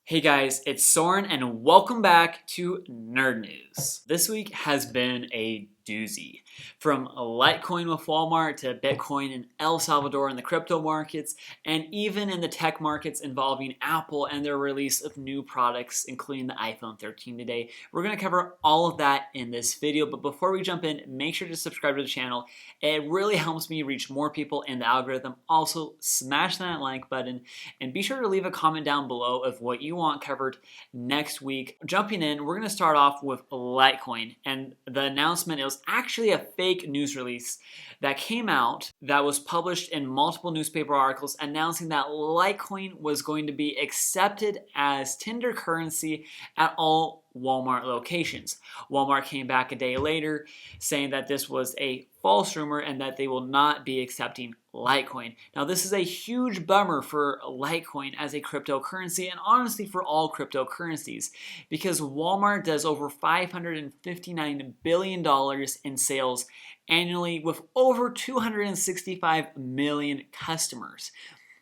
Hey guys, it's Soren and welcome back to Nerd News. This week has been a doozy. From Litecoin with Walmart to Bitcoin in El Salvador in the crypto markets, and even in the tech markets involving Apple and their release of new products, including the iPhone 13 today. We're going to cover all of that in this video, but before we jump in, make sure to subscribe to the channel. It really helps me reach more people in the algorithm. Also, smash that like button and be sure to leave a comment down below of what you want covered next week. Jumping in, we're going to start off with Litecoin, and the announcement was actually a fake news release that came out that was published in multiple newspaper articles announcing that Litecoin was going to be accepted as tender currency at all Walmart locations. Walmart came back a day later saying that this was a false rumor and that they will not be accepting Litecoin. Now, this is a huge bummer for Litecoin as a cryptocurrency and honestly for all cryptocurrencies because Walmart does over $559 billion in sales annually with over 265 million customers.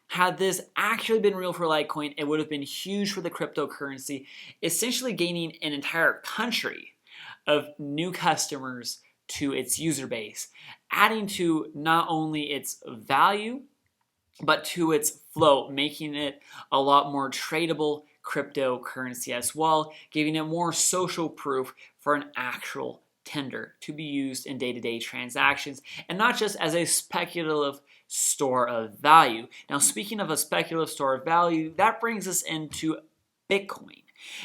Had this actually been real for Litecoin, it would have been huge for the cryptocurrency, essentially gaining an entire country of new customers to its user base, adding to not only its value, but to its float, making it a lot more tradable cryptocurrency as well, giving it more social proof for an actual tender to be used in day-to-day transactions and not just as a speculative store of value. Now, speaking of a speculative store of value, that brings us into Bitcoin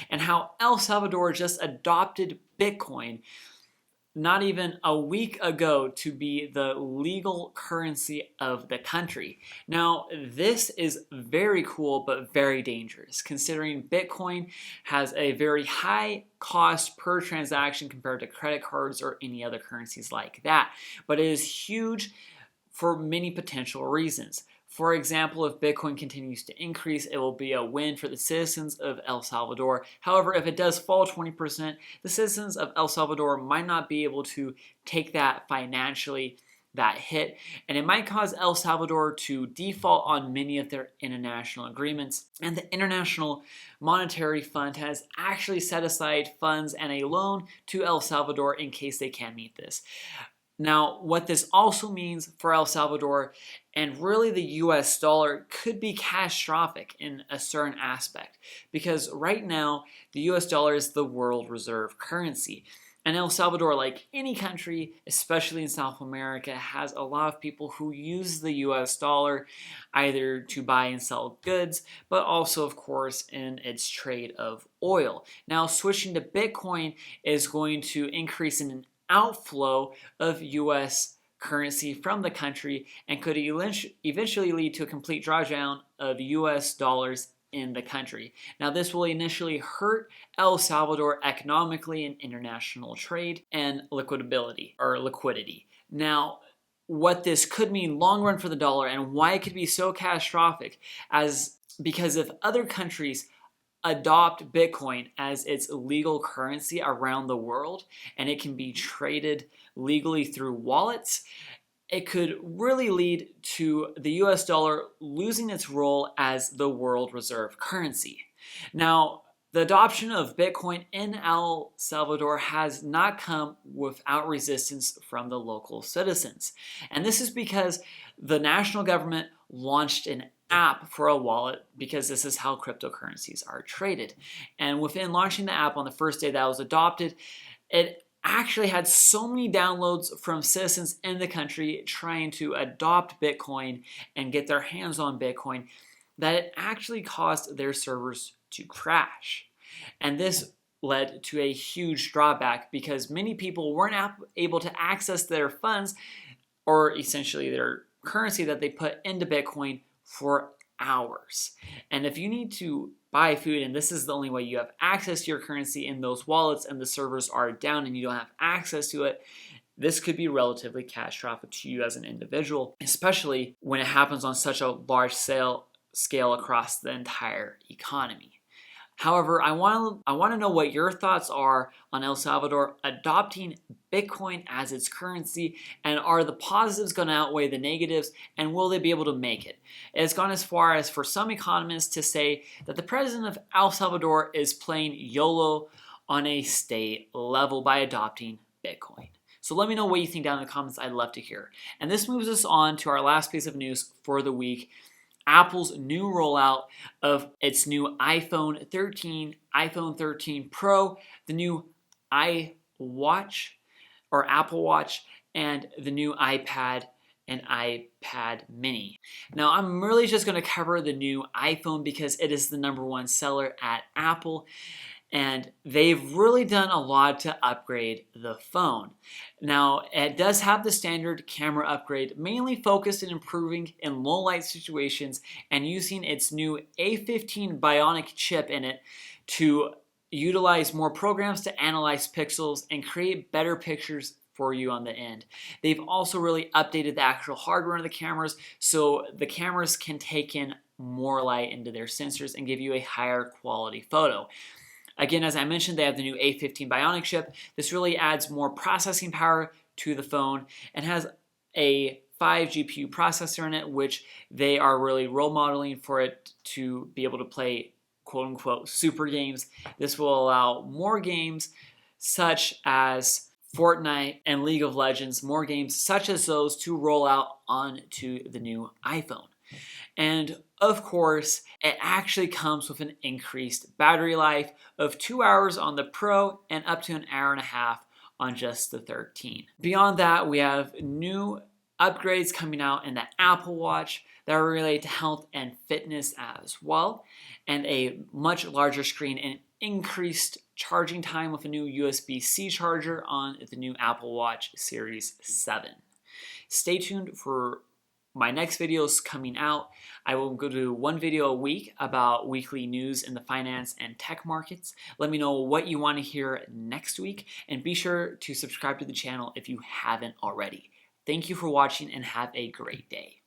and how El Salvador just adopted Bitcoin not even a week ago to be the legal currency of the country. Now, this is very cool but very dangerous considering Bitcoin has a very high cost per transaction compared to credit cards or any other currencies like that. But it is huge for many potential reasons. For example, if Bitcoin continues to increase, it will be a win for the citizens of El Salvador. However, if it does fall 20%, the citizens of El Salvador might not be able to take that financially, that hit, and it might cause El Salvador to default on many of their international agreements. And the International Monetary Fund has actually set aside funds and a loan to El Salvador in case they can't meet this. Now, what this also means for El Salvador and really the US dollar could be catastrophic in a certain aspect because right now the US dollar is the world reserve currency. And El Salvador, like any country, especially in South America, has a lot of people who use the US dollar either to buy and sell goods, but also, of course, in its trade of oil. Now, switching to Bitcoin is going to increase in an outflow of US currency from the country and could eventually lead to a complete drawdown of US dollars in the country. Now, this will initially hurt El Salvador economically in international trade and liquidity. Now, what this could mean long run for the dollar and why it could be so catastrophic because if other countries adopt Bitcoin as its legal currency around the world and it can be traded legally through wallets, it could really lead to the US dollar losing its role as the world reserve currency. Now, the adoption of Bitcoin in El Salvador has not come without resistance from the local citizens. And this is because the national government launched an app for a wallet because this is how cryptocurrencies are traded. And within launching the app on the first day that was adopted, it actually had so many downloads from citizens in the country trying to adopt Bitcoin and get their hands on Bitcoin that it actually caused their servers to crash. And this led to a huge drawback because many people weren't able to access their funds or essentially their currency that they put into Bitcoin for hours. And if you need to buy food and this is the only way you have access to your currency in those wallets and the servers are down and you don't have access to it, this could be relatively catastrophic to you as an individual, especially when it happens on such a large scale across the entire economy. However, I want to know what your thoughts are on El Salvador adopting Bitcoin as its currency, and are the positives going to outweigh the negatives, and will they be able to make it? It's gone as far as for some economists to say that the president of El Salvador is playing YOLO on a state level by adopting Bitcoin. So let me know what you think down in the comments. I'd love to hear. And this moves us on to our last piece of news for the week. Apple's new rollout of its new iPhone 13, iPhone 13 Pro, the new iWatch or Apple Watch, and the new iPad and iPad mini. Now, I'm really just going to cover the new iPhone because it is the #1 seller at Apple, and they've really done a lot to upgrade the phone. Now, it does have the standard camera upgrade, mainly focused in improving in low light situations and using its new A15 Bionic chip in it to utilize more programs to analyze pixels and create better pictures for you on the end. They've also really updated the actual hardware of the cameras, so the cameras can take in more light into their sensors and give you a higher quality photo. Again, as I mentioned, they have the new A15 Bionic chip. This really adds more processing power to the phone and has a 5 GPU processor in it, which they are really role modeling for it to be able to play quote-unquote super games. This will allow more games such as Fortnite and League of Legends, more games such as those to roll out onto the new iPhone. And of course, it actually comes with an increased battery life of 2 hours on the Pro and up to an hour and a half on just the 13. Beyond that, we have new upgrades coming out in the Apple Watch that are related to health and fitness as well, and a much larger screen and increased charging time with a new USB-C charger on the new Apple Watch Series 7. Stay tuned for my next videos coming out. I will go to one video a week about weekly news in the finance and tech markets. Let me know what you want to hear next week, and be sure to subscribe to the channel if you haven't already. Thank you for watching and have a great day.